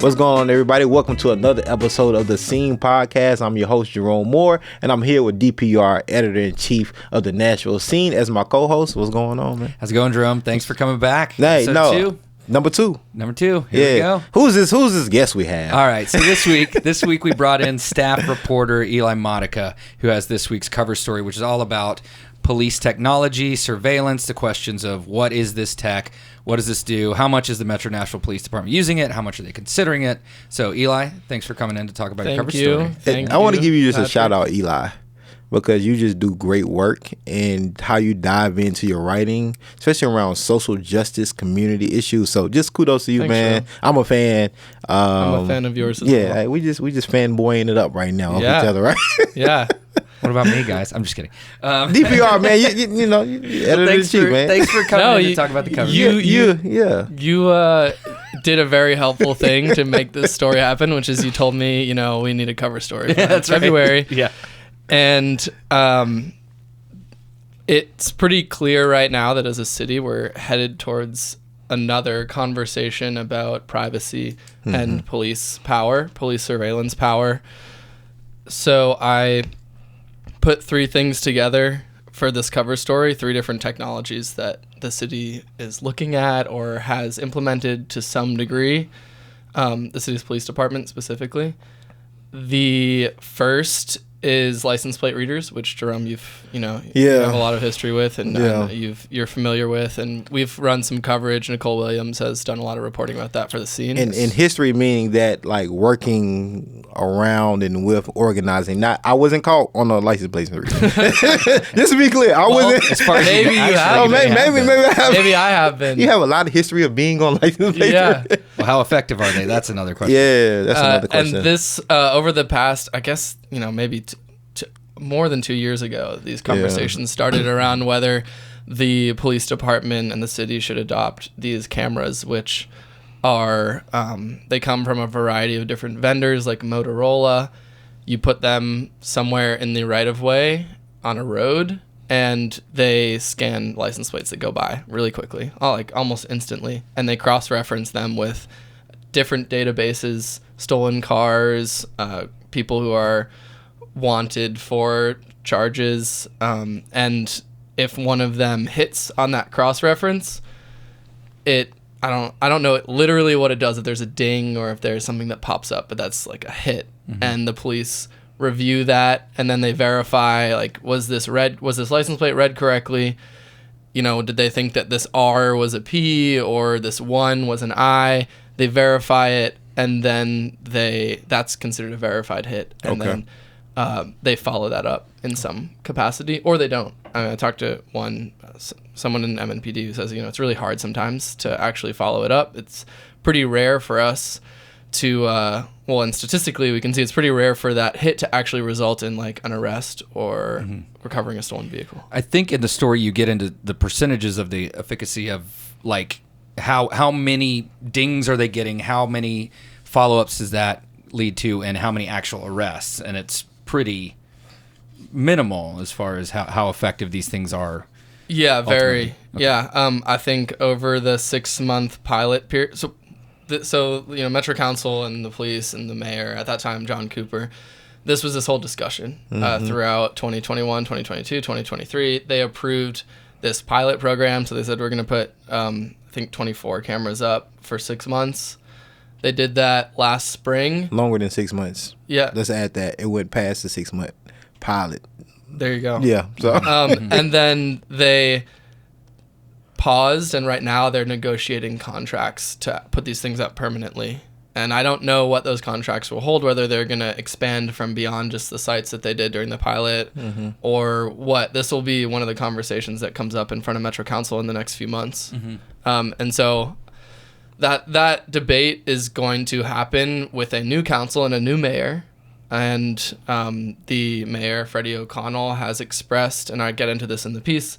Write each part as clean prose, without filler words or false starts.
What's going on, everybody? Welcome to another episode of the Scene Podcast. I'm your host, Jerome Moore, and I'm here with DPR, Editor-in-Chief of the Nashville Scene, as my co-host. What's going on, man? How's it going, Jerome? Thanks for coming back. Hey, Number two. Here we go. Who's this guest we have? All right. So this week we brought in staff reporter Eli Modica, who has this week's cover story, which is all about police technology, surveillance, the questions of what is this tech, what does this do, how much is the Metro Nashville Police Department using it, how much are they considering it. So Eli, thanks for coming in to talk about your cover story. I want to give you just a shout out, Eli, because you just do great work and how you dive into your writing, especially around social justice, community issues. So just kudos to you, man. Sure. I'm a fan. I'm a fan of yours as well. Yeah, we just fanboying it up right now of each other, right? Yeah. What about me, guys? I'm just kidding. DPR, man, you know, editor-in-chief, man. Thanks for coming in to talk about the cover. You did a very helpful thing to make this story happen, which is you told me, we need a cover story. Yeah, that's February. Right. Yeah. And it's pretty clear right now that as a city, we're headed towards another conversation about privacy and police power, police surveillance power. So I put three things together for this cover story, three different technologies that the city is looking at or has implemented to some degree, the city's police department specifically. The first is license plate readers, which Jerome, you have a lot of history with, and you're familiar with, and we've run some coverage. Nicole Williams has done a lot of reporting about that for the scene. And in history, meaning that like working around and with organizing. I wasn't caught on a license plate reader. Just to be clear, I wasn't. As far as maybe you have. Maybe I have. Maybe I have been. You have a lot of history of being on license plate. Yeah. Well, how effective are they? That's another question. Yeah, that's another question. And this over the past, I guess, maybe more than 2 years ago, these conversations started around whether the police department and the city should adopt these cameras, which are, they come from a variety of different vendors like Motorola. You put them somewhere in the right of way on a road, and they scan license plates that go by really quickly, almost instantly, and they cross-reference them with different databases, stolen cars, people who are wanted for charges, and if one of them hits on that cross-reference, I don't know literally what it does, if there's a ding or if there's something that pops up, but that's like a hit. And the police review that, and then they verify, was this license plate read correctly? Did they think that this R was a P or this 1 was an I? They verify it, and then that's considered a verified hit, and then they follow that up in some capacity, or they don't. I talked to someone in MNPD who says, it's really hard sometimes to actually follow it up. It's pretty rare for us to, and statistically we can see it's pretty rare for that hit to actually result in an arrest or recovering a stolen vehicle. I think in the story you get into the percentages of the efficacy of how many dings are they getting, how many follow-ups does that lead to, and how many actual arrests, and it's pretty minimal as far as how effective these things are. Yeah, very. Okay. Yeah, I think over the 6-month pilot period. So Metro Council and the police and the mayor at that time, John Cooper, this was this whole discussion throughout 2021, 2022, 2023. They approved this pilot program. So they said we're going to put, I think, 24 cameras up for 6 months. They did that last spring. Longer than 6 months. Yeah. Let's add that. It went past the 6-month pilot. There you go. Yeah. So. And then they paused, and right now they're negotiating contracts to put these things up permanently. And I don't know what those contracts will hold, whether they're going to expand from beyond just the sites that they did during the pilot or what. This will be one of the conversations that comes up in front of Metro Council in the next few months. And so that debate is going to happen with a new council and a new mayor. And the mayor, Freddie O'Connell, has expressed, and I get into this in the piece,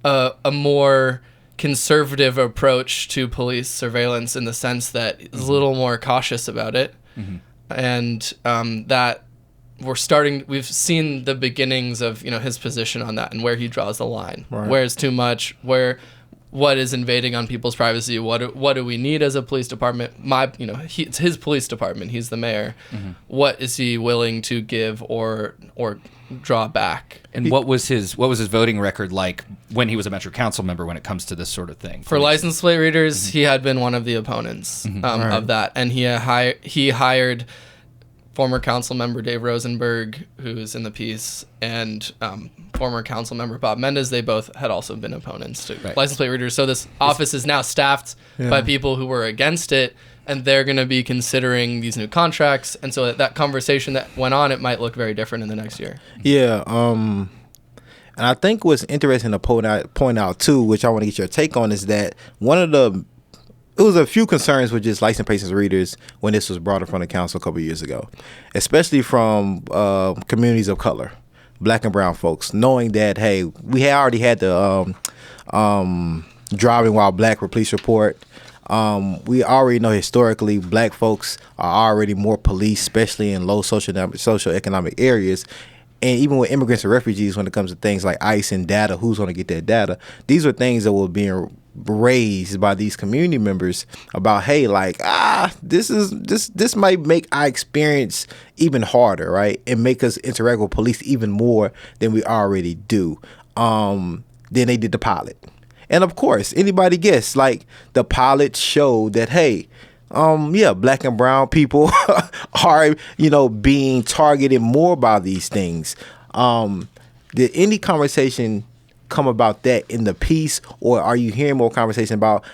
a more conservative approach to police surveillance in the sense that he's a little more cautious about it. And that we've seen the beginnings of, his position on that and where he draws the line. Right. Where is too much, where what is invading on people's privacy? What do we need as a police department? It's his police department. He's the mayor. Mm-hmm. What is he willing to give or draw back? And what was his voting record like when he was a Metro Council member when it comes to this sort of thing? For license plate readers, he had been one of the opponents of that, and he hired former council member Dave Rosenberg, who's in the piece, and former council member Bob Mendez. They both had also been opponents to license plate readers. So this office is now staffed by people who were against it, and they're going to be considering these new contracts. And so that conversation that went on, it might look very different in the next year. Yeah. And I think what's interesting to point out too, which I want to get your take on, is that it was a few concerns with just license plate readers when this was brought in front of council a couple of years ago, especially from communities of color, black and brown folks, knowing that, hey, we had already had the driving while black police report. We already know historically black folks are already more police, especially in low socioeconomic areas. And even with immigrants and refugees, when it comes to things like ICE and data, who's going to get that data, these are things that were being raised by these community members about, hey, like, this might make our experience even harder, right? And make us interact with police even more than we already do. Then they did the pilot. And of course, anybody guess, like, the pilot showed that, hey, black and brown people are, being targeted more by these things. Did any conversation come about that in the piece, or are you hearing more conversation about,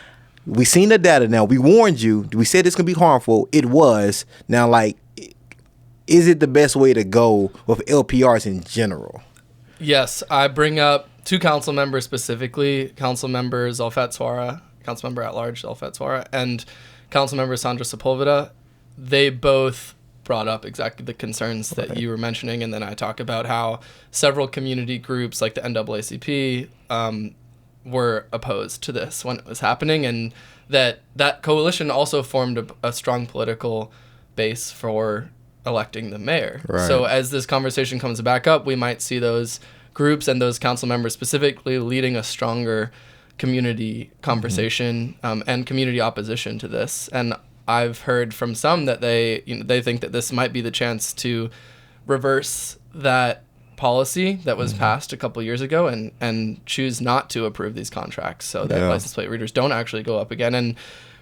we seen the data now, we warned you, we said it's gonna be harmful, it was, now, like, is it the best way to go with LPRs in general? Yes, I bring up two council members specifically, council member Zulfat Swara, council member at large Zulfat Swara, and Councilmember Sandra Sepulveda. They both brought up exactly the concerns that you were mentioning, and then I talk about how several community groups like the NAACP were opposed to this when it was happening, and that coalition also formed a strong political base for electing the mayor. Right. So as this conversation comes back up, we might see those groups and those council members specifically leading a stronger community conversation and community opposition to this. And I've heard from some that they think that this might be the chance to reverse that policy that was passed a couple years ago and choose not to approve these contracts so that license plate readers don't actually go up again. And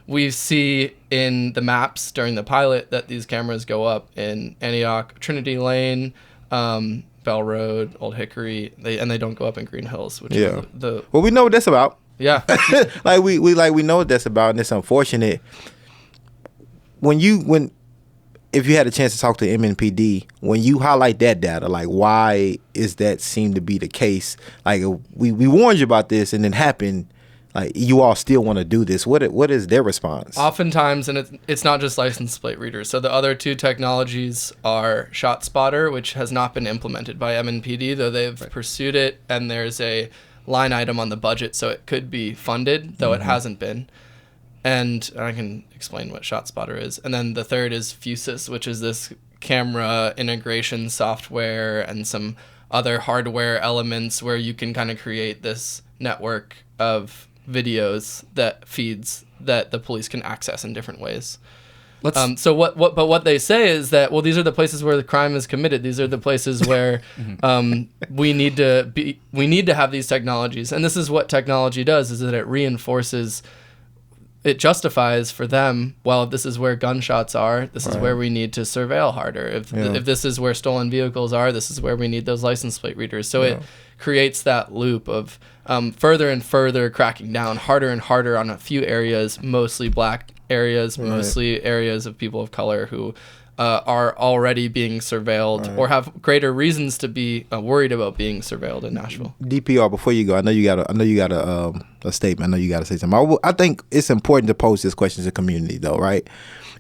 we see in the maps during the pilot that these cameras go up in Antioch, Trinity Lane, Bell Road, Old Hickory, they don't go up in Green Hills, which is the well, we know what that's about. Yeah. we know what that's about, and it's unfortunate. If you had a chance to talk to MNPD, when you highlight that data, like, why is that seem to be the case? Like, we warned you about this and it happened. Like, you all still want to do this. What is their response? Oftentimes, and it's not just license plate readers. So the other two technologies are ShotSpotter, which has not been implemented by MNPD, though they've pursued it, and there's a line item on the budget, so it could be funded, though it hasn't been. And I can explain what ShotSpotter is. And then the third is Fusus, which is this camera integration software and some other hardware elements where you can kind of create this network of videos that feeds that the police can access in different ways. So what they say is that, well, these are the places where the crime is committed. These are the places where we need to have these technologies. And this is what technology does, is that it justifies for them, well, if this is where gunshots are, this is where we need to surveil harder. If this is where stolen vehicles are, this is where we need those license plate readers. So it creates that loop of further and further cracking down, harder and harder on a few areas, mostly black areas, mostly areas of people of color who are already being surveilled or have greater reasons to be worried about being surveilled in Nashville. DPR, before you go, I know you got a statement. I know you got to say something. I think it's important to pose this question to the community, though, right?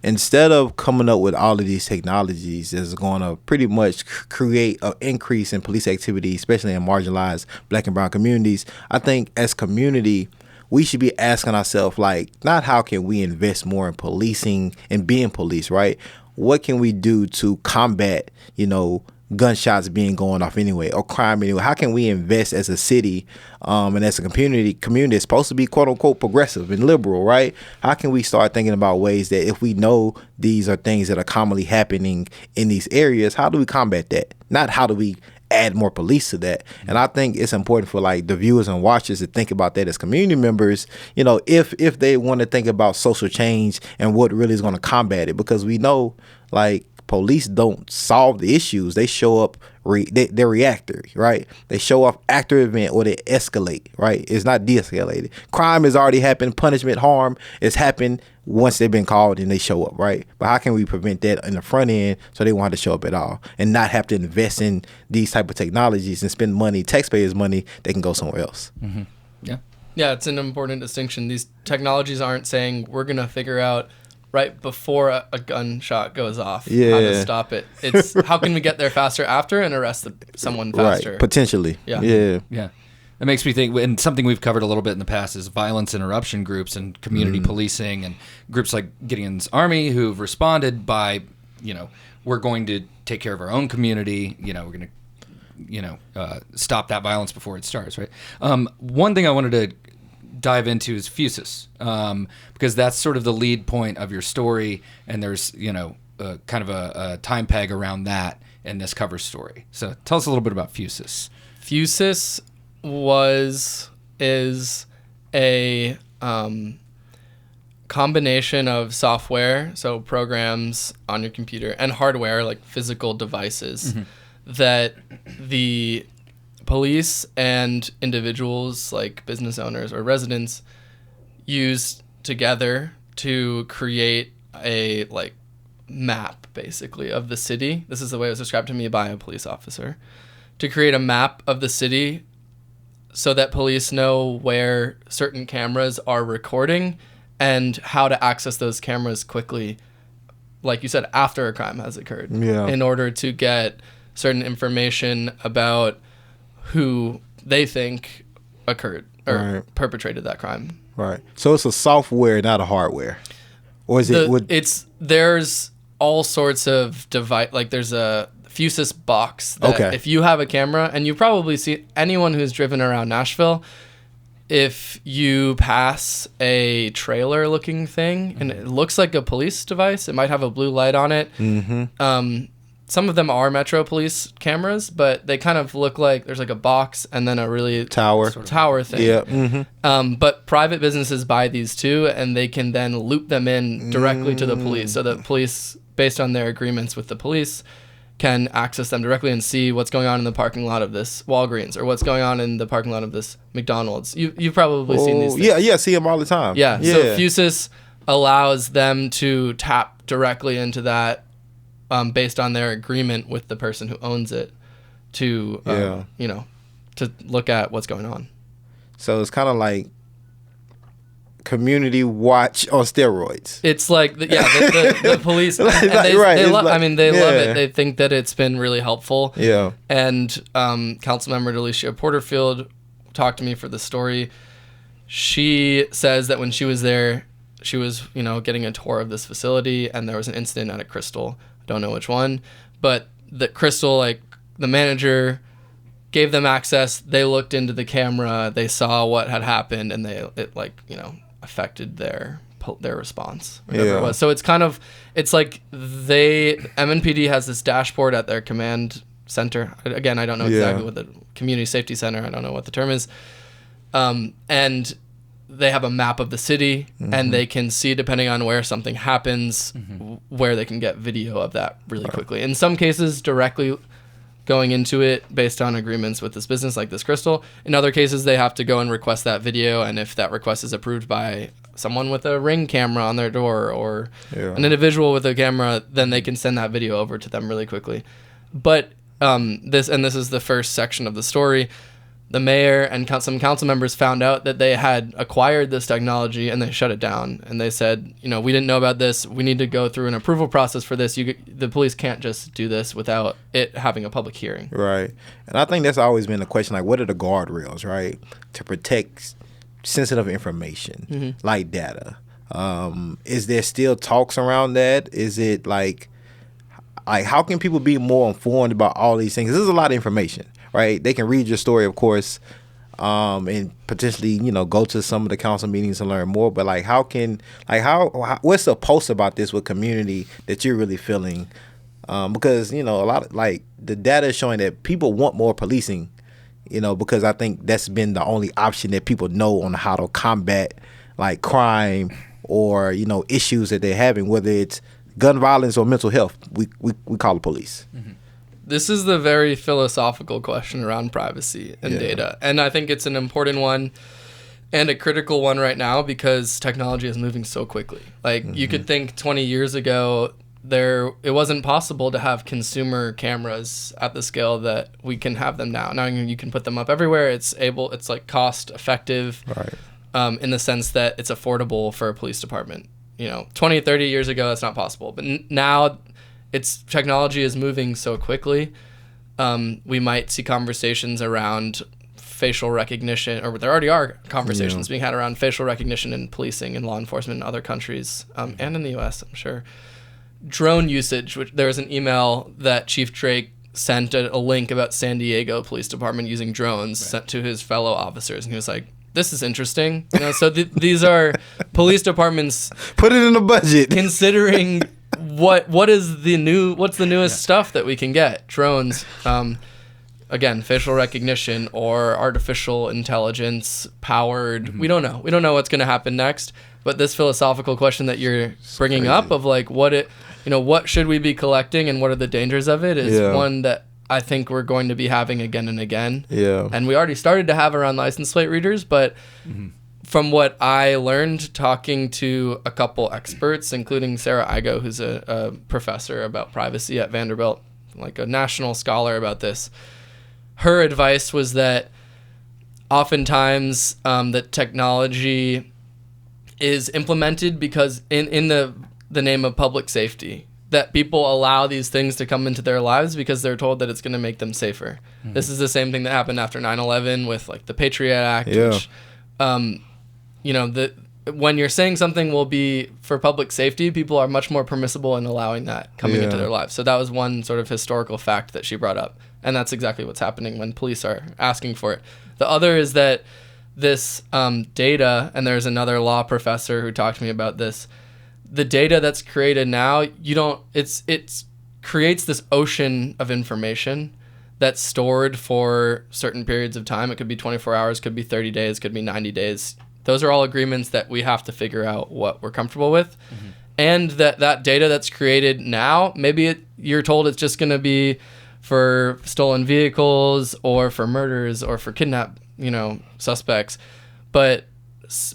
Instead of coming up with all of these technologies that's going to pretty much create an increase in police activity, especially in marginalized black and brown communities, I think as community, we should be asking ourselves, like, not how can we invest more in policing and being police, right? What can we do to combat, gunshots being going off anyway, or crime anyway? How can we invest as a city and as a community that's supposed to be quote unquote progressive and liberal, right? How can we start thinking about ways that if we know these are things that are commonly happening in these areas, how do we combat that? Not how do we add more police to that. And I think it's important for like the viewers and watchers to think about that as community members, you know, if they want to think about social change and what really is going to combat it, because we know like police don't solve the issues. They show up, they're reactive, right? They show up after event, or they escalate, right? It's not de-escalated. Crime has already happened. Punishment, harm has happened once they've been called and they show up, right? But how can we prevent that in the front end so they won't have to show up at all and not have to invest in these type of technologies and spend money, taxpayers' money, they can go somewhere else. Mm-hmm. Yeah. Yeah, it's an important distinction. These technologies aren't saying we're going to figure out right before a gunshot goes off how to stop it. It's how can we get there faster after and arrest someone faster. Right, potentially. Yeah. That makes me think, and something we've covered a little bit in the past is violence interruption groups and community policing, and groups like Gideon's Army who've responded by, you know, we're going to take care of our own community, you know, we're going to, you know, stop that violence before it starts, right? One thing I wanted to dive into is Fusus, because that's sort of the lead point of your story, and there's, you know, kind of a time peg around that in this cover story. So tell us a little bit about Fusus. Fusus is a combination of software, so programs on your computer, and hardware, like physical devices, that the police and individuals, like business owners or residents, use together to create a like map, basically, of the city. This is the way it was described to me by a police officer. To create a map of the city so that police know where certain cameras are recording and how to access those cameras quickly, like you said, after a crime has occurred, in order to get certain information about who they think occurred or perpetrated that crime. Right. So it's a software, not a hardware. Or is it? There's all sorts of device. Like there's a Fusus box that if you have a camera, and you probably see anyone who's driven around Nashville, if you pass a trailer looking thing and it looks like a police device, it might have a blue light on it. Some of them are Metro Police cameras, but they kind of look like there's like a box and then a really tower thing. Yeah. But private businesses buy these too, and they can then loop them in directly to the police, so that police, based on their agreements with the police, can access them directly and see what's going on in the parking lot of this Walgreens or what's going on in the parking lot of this McDonald's. You've probably seen these things. Yeah, see them all the time. Yeah. So Fusus allows them to tap directly into that based on their agreement with the person who owns it to, you know, to look at what's going on. So it's kind of like community watch on steroids. It's like, the police, they love it. They think that it's been really helpful. Yeah. And Councilmember Delicia Porterfield talked to me for the story. She says that when she was there, she was, you know, getting a tour of this facility, and there was an incident at a Crystal. I don't know which one, but the Crystal, like the manager gave them access. They looked into the camera, they saw what had happened, and it like, you know, affected their response, whatever it was. So it's kind of, it's like MNPD has this dashboard at their command center. Again, I don't know exactly what the community safety center, I don't know what the term is. And they have a map of the city, and they can see, depending on where something happens, where they can get video of that really quickly. In some cases, directly going into it based on agreements with this business, like this Crystal. In other cases, they have to go and request that video, and if that request is approved by someone with a Ring camera on their door or an individual with a camera, then they can send that video over to them really quickly. But this is the first section of the story. The mayor and some council members found out that they had acquired this technology, and they shut it down. And they said, you know, we didn't know about this. We need to go through an approval process for this. The police can't just do this without it having a public hearing. Right. And I think that's always been the question, like, what are the guardrails, right, to protect sensitive information like data? Is there still talks around that? Is it like, like how can people be more informed about all these things? This is a lot of information, right? They can read your story, of course, and potentially, go to some of the council meetings and learn more. But like, what's the post about this with community that you're really feeling? Because a lot of like the data is showing that people want more policing, because I think that's been the only option that people know on how to combat like crime or issues that they're having, whether it's gun violence or mental health. We call the police. Mm-hmm. This is the very philosophical question around privacy and data. And I think it's an important one and a critical one right now because technology is moving so quickly. Like you could think 20 years ago, it wasn't possible to have consumer cameras at the scale that we can have them now. Now you can put them up everywhere. It's like cost effective, right. In the sense that it's affordable for a police department. 20, 30 years ago, that's not possible. But now technology is moving so quickly. We might see conversations around facial recognition, or there already are conversations being had around facial recognition in policing and law enforcement in other countries, and in the U.S., I'm sure. Drone usage, which there was an email that Chief Drake sent a link about San Diego Police Department using drones sent to his fellow officers, and he was like, this is interesting. So these are police departments put it in the budget considering what's the newest stuff that we can get. Drones, again, facial recognition or artificial intelligence powered. We don't know what's going to happen next, but this philosophical question that you're bringing up of like what should we be collecting and what are the dangers of it is one that I think we're going to be having again and again. Yeah. And we already started to have around license plate readers, but from what I learned talking to a couple experts, including Sarah Igo, who's a professor about privacy at Vanderbilt, like a national scholar about this, her advice was that oftentimes that technology is implemented because in the name of public safety, that people allow these things to come into their lives because they're told that it's going to make them safer. This is the same thing that happened after 9/11 with like the Patriot Act, which, when you're saying something will be for public safety, people are much more permissible in allowing that coming into their lives. So that was one sort of historical fact that she brought up. And that's exactly what's happening when police are asking for it. The other is that this data, and there's another law professor who talked to me about this, the data that's created now, it creates this ocean of information that's stored for certain periods of time. It could be 24 hours, could be 30 days, could be 90 days. Those are all agreements that we have to figure out what we're comfortable with. And that data that's created now, maybe you're told it's just going to be for stolen vehicles or for murders or for kidnap, suspects. But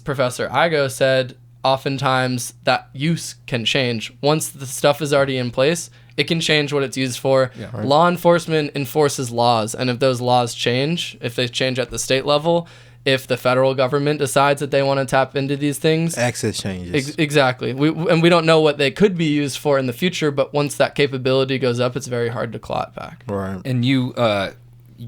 Professor Igo said oftentimes that use can change. Once the stuff is already in place, it can change what it's used for. Yeah, right. Law enforcement enforces laws, and if those laws change, if they change at the state level, if the federal government decides that they want to tap into these things, access changes. Exactly. We don't know what they could be used for in the future, but once that capability goes up, it's very hard to claw it back. Right. And you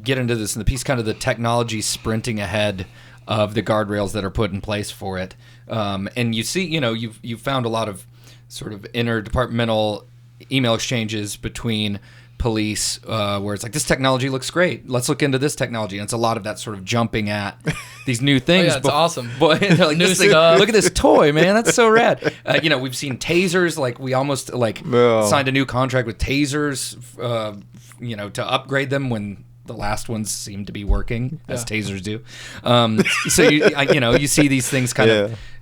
get into this in the piece, kind of the technology sprinting ahead of the guardrails that are put in place for it. And you see, you've found a lot of sort of interdepartmental email exchanges between police where it's like, this technology looks great. Let's look into this technology. And it's a lot of that sort of jumping at these new things. It's awesome. But they're like, this thing, look at this toy, man. That's so rad. We've seen tasers. Like we almost signed a new contract with tasers, to upgrade them when the last ones seem to be working, as tasers do. So you see these things kind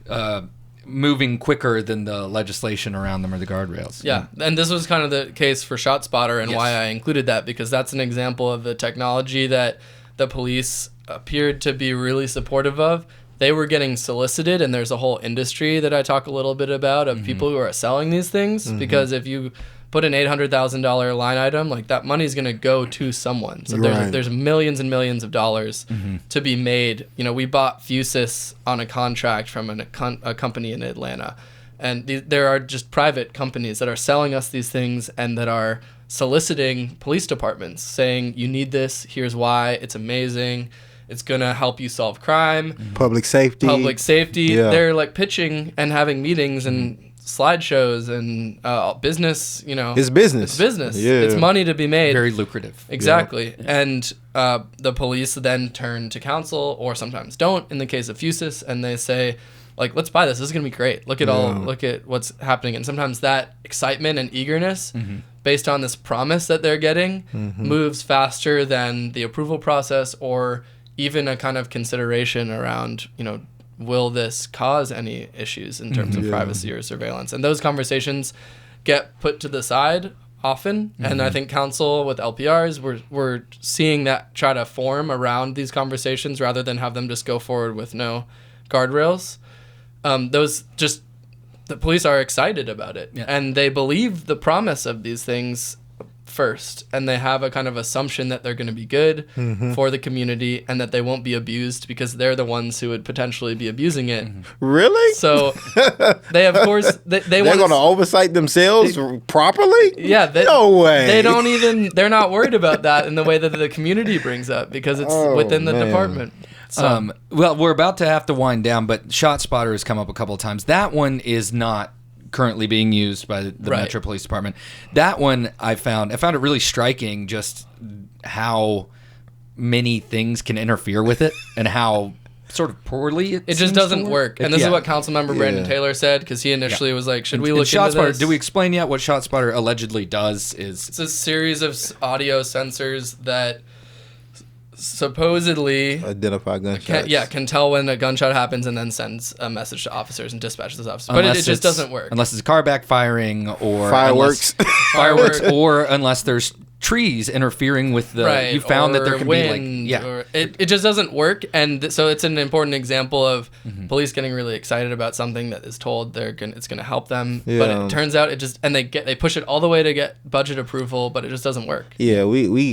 of moving quicker than the legislation around them or the guardrails. Yeah, and this was kind of the case for ShotSpotter and why I included that, because that's an example of the technology that the police appeared to be really supportive of. They were getting solicited, and there's a whole industry that I talk a little bit about of people who are selling these things, because if you put an $800,000 line item, like that money's going to go to someone. So there's millions and millions of dollars to be made. We bought Fusus on a contract from a company in Atlanta. And there are just private companies that are selling us these things and that are soliciting police departments saying, you need this, here's why, it's amazing, it's going to help you solve crime. Public safety. Yeah. They're like pitching and having meetings and slideshows and business, It's business. It's business. Yeah. It's money to be made. Very lucrative. Exactly. Yeah. And the police then turn to council, or sometimes don't, in the case of Fusus, and they say, like, let's buy this. This is going to be great. Look at what's happening. And sometimes that excitement and eagerness based on this promise that they're getting moves faster than the approval process, or even a kind of consideration around, will this cause any issues in terms of privacy or surveillance? And those conversations get put to the side often. And I think council with LPRs, we're seeing that try to form around these conversations rather than have them just go forward with no guardrails. The police are excited about it, and they believe the promise of these things first, and they have a kind of assumption that they're going to be good for the community and that they won't be abused because they're the ones who would potentially be abusing it. Really? So they, of course, they're going to oversight themselves properly? Yeah. No way. They're not worried about that in the way that the community brings up, because it's within the department. So, well, we're about to have to wind down, but ShotSpotter has come up a couple of times. That one is not currently being used by the Metro Police Department. That one I found it really striking, just how many things can interfere with it and how sort of poorly it just doesn't work. And this is what Councilmember Brandon Taylor said, because he initially was like, should we look into this? Do we explain yet what ShotSpotter allegedly does? It's a series of audio sensors that supposedly identify gunshots. Can tell when a gunshot happens and then sends a message to officers and dispatches those officers. But it just doesn't work. Unless it's a car backfiring or fireworks. Or unless there's trees interfering with the you found that there can wind, be it just doesn't work. And so it's an important example of police getting really excited about something that is told it's going to help them, but it turns out they push it all the way to get budget approval, but it just doesn't work. We're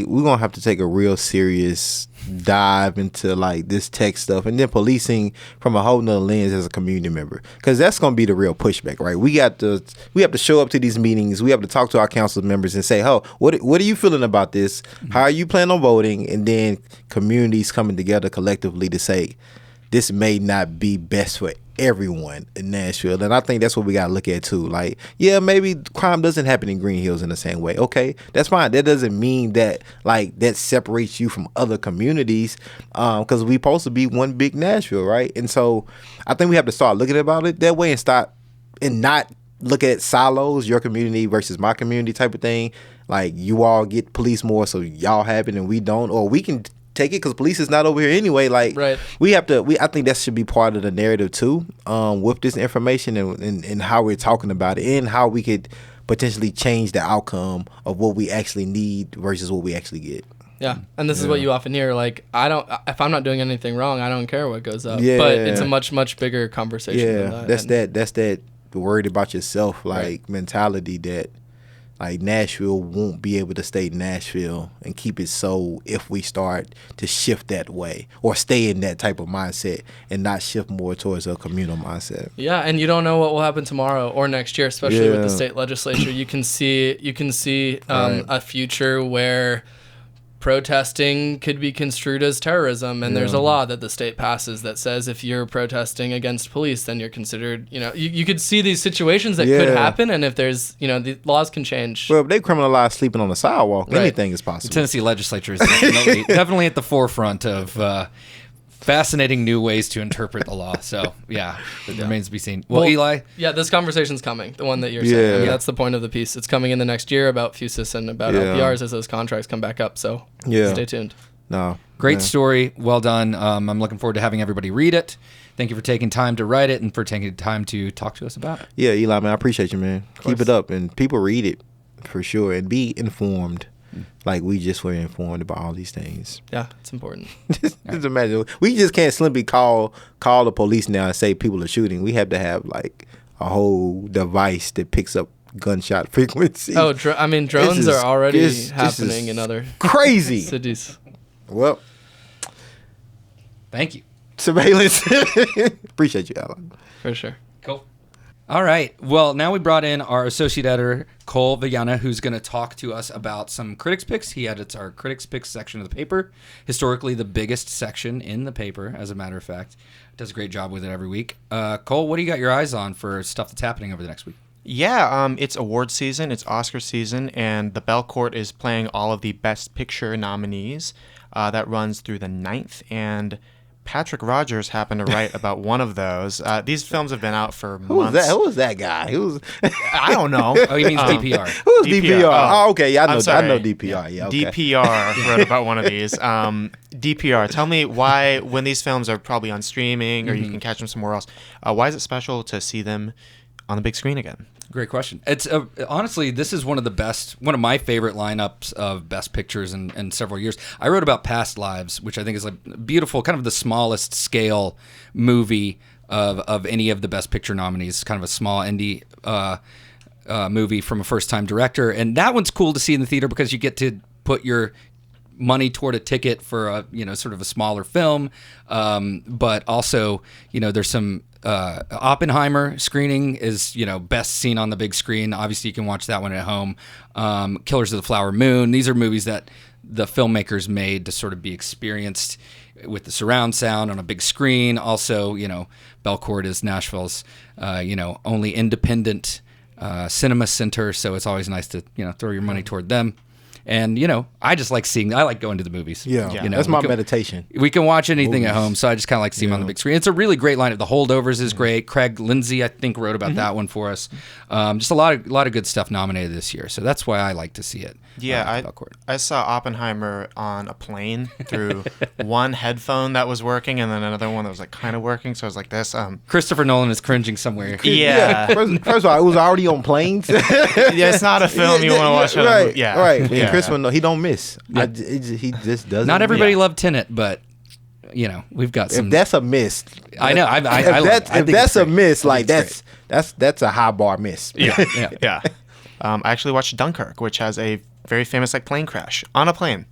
gonna have to take a real serious dive into like this tech stuff, and then policing from a whole nother lens as a community member, because that's gonna be the real pushback, right? We have to show up to these meetings, we have to talk to our council members and say, what are you feeling about this? How are you planning on voting? And then communities coming together collectively to say this may not be best for everyone in Nashville. And I think that's what we gotta look at too. Like, maybe crime doesn't happen in Green Hills in the same way. Okay, that's fine. That doesn't mean that that separates you from other communities, because we supposed to be one big Nashville, right? And so I think we have to start looking about it that way and not look at silos, your community versus my community type of thing. Like, you all get police more, so y'all have it and we don't, or we can take it because police is not over here anyway. Like, we have to. I think that should be part of the narrative too, with this information and how we're talking about it and how we could potentially change the outcome of what we actually need versus what we actually get. Yeah, and this is what you often hear. Like, if I'm not doing anything wrong, I don't care what goes up. Yeah, but it's a much, much bigger conversation. Yeah, than that's that worried about yourself mentality that. Like, Nashville won't be able to stay Nashville and keep it so if we start to shift that way or stay in that type of mindset and not shift more towards a communal mindset. Yeah, and you don't know what will happen tomorrow or next year, especially with the state legislature. You can see a future where protesting could be construed as terrorism, and there's a law that the state passes that says if you're protesting against police, then you're considered, you could see these situations that could happen, and if there's, the laws can change. Well, if they criminalize sleeping on the sidewalk, anything is possible. The Tennessee legislature is definitely at the forefront of fascinating new ways to interpret the law. So, it remains to be seen. Well, Eli? Yeah, this conversation's coming, the one that you're saying. I mean, that's the point of the piece. It's coming in the next year about Fusus and about LPRs as those contracts come back up. So, stay tuned. Great story. Well done. I'm looking forward to having everybody read it. Thank you for taking time to write it and for taking time to talk to us about it. Yeah, Eli, man, I appreciate you, man. Keep it up. And people read it for sure and be informed. Like, we just were informed about all these things. Yeah, it's important. Just imagine. We just can't simply call the police now and say people are shooting. We have to have, like, a whole device that picks up gunshot frequency. Oh, drones are already happening in other crazy cities. Well, thank you. Surveillance. Appreciate you, Alan. For sure. Cool. All right. Well, now we brought in our associate editor, Cole Villana, who's going to talk to us about some critics' picks. He edits our critics' picks section of the paper, historically the biggest section in the paper, as a matter of fact. Does a great job with it every week. Cole, what do you got your eyes on for stuff that's happening over the next week? Yeah, it's award season, it's Oscar season, and the Bell Court is playing all of the Best Picture nominees. That runs through the 9th, and Patrick Rogers happened to write about one of those. These films have been out for months. Who was that guy? I don't know. Oh, he means DPR. Who's DPR? Oh, okay. Yeah, I know DPR. Yeah, Yeah, okay. DPR wrote about one of these. DPR, tell me why, when these films are probably on streaming or you can catch them somewhere else, why is it special to see them on the big screen again? Great question. It's honestly, this is one of my favorite lineups of Best Pictures in several years. I wrote about Past Lives, which I think is like beautiful, kind of the smallest scale movie of any of the Best Picture nominees. It's kind of a small indie movie from a first-time director, and that one's cool to see in the theater because you get to put your money toward a ticket for a sort of a smaller film, but also there's some Oppenheimer screening is best seen on the big screen. Obviously you can watch that one at home. Killers of the Flower Moon, these are movies that the filmmakers made to sort of be experienced with the surround sound on a big screen. Also, Bell Court is Nashville's only independent cinema center, so it's always nice to throw your money toward them. And, I just like I like going to the movies. Yeah. That's my meditation. We can watch anything at home, so I just kind of like seeing them on the big screen. It's a really great lineup. The Holdovers is great. Craig Lindsay, I think, wrote about that one for us. Just a lot of good stuff nominated this year, so that's why I like to see it. Yeah, I saw Oppenheimer on a plane through one headphone that was working and then another one that was like kind of working, so I was like this. Christopher Nolan is cringing somewhere. Yeah. First of all, it was already on planes. Yeah, it's not a film you want to watch. Right, yeah. Right. Yeah. And Christopher, he don't miss. He just doesn't. Not everybody loved Tenet, but we've got some. If that's a miss, I know. If that's a miss, like that's a high bar miss. Yeah. I actually watched Dunkirk, which has a very famous plane crash on a plane,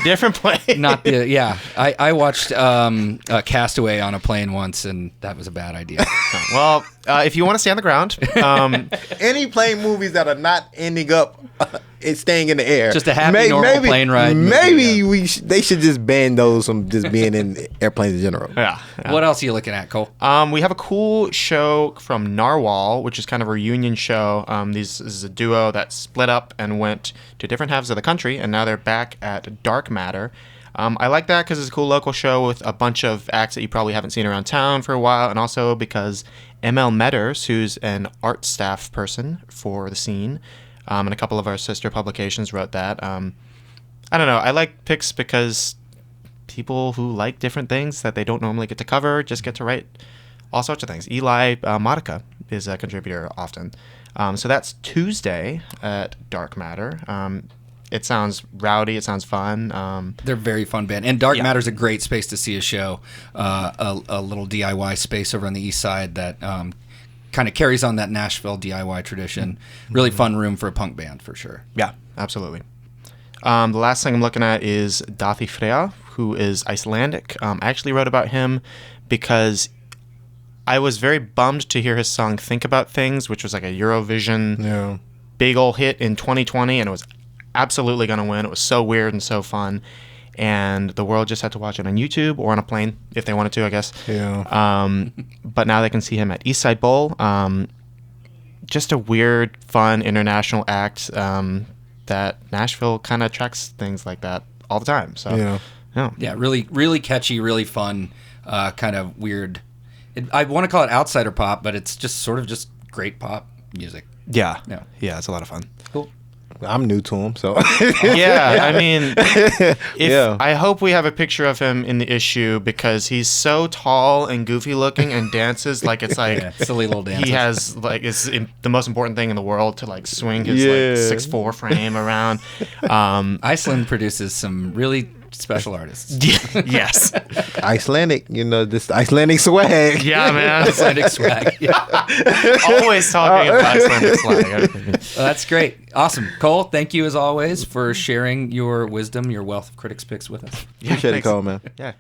different plane. Not the I watched Castaway on a plane once, and that was a bad idea. Well, if you want to stay on the ground, any plane movies that are not ending up it's staying in the air, just a happy normal plane ride. Maybe they should just ban those from just being in airplanes in general. Yeah. What else are you looking at, Cole? We have a cool show from Narwhal, which is kind of a reunion show. This is a duo that split up and went to different halves of the country, and now they're back at Dark Matter. I like that because it's a cool local show with a bunch of acts that you probably haven't seen around town for a while, and also because ML Metters, who's an art staff person for the scene, and a couple of our sister publications wrote that. I don't know. I like picks because people who like different things that they don't normally get to cover just get to write all sorts of things. Eli Modica is a contributor often. So that's Tuesday at Dark Matter. It sounds rowdy. It sounds fun. They're a very fun band. And Dark Matter's a great space to see a show, a little DIY space over on the east side that kind of carries on that Nashville DIY tradition. Really fun room for a punk band, for sure. Yeah, absolutely. The last thing I'm looking at is Dathi Freyja, who is Icelandic. I actually wrote about him because I was very bummed to hear his song Think About Things, which was like a Eurovision big ol' hit in 2020, and it was absolutely going to win. It was so weird and so fun. And the world just had to watch it on YouTube or on a plane if they wanted to, I guess. Yeah. But now they can see him at East Side Bowl. Just a weird, fun international act that Nashville kind of attracts things like that all the time. So yeah, really, really catchy, really fun, kind of weird. I want to call it outsider pop, but it's just sort of just great pop music. Yeah, it's a lot of fun. Cool. I'm new to him, so yeah. I mean, I hope we have a picture of him in the issue because he's so tall and goofy looking and dances like it's like silly little dances. He has like it's the most important thing in the world to like swing his like 6'4" frame around. Iceland produces some really special artists. Yes. Icelandic, this Icelandic swag. Yeah, man. Icelandic swag. Yeah. Always talking about Icelandic swag. Well, that's great. Awesome. Cole, thank you as always for sharing your wisdom, your wealth of critics picks with us. Appreciate it, Cole, man. Yeah.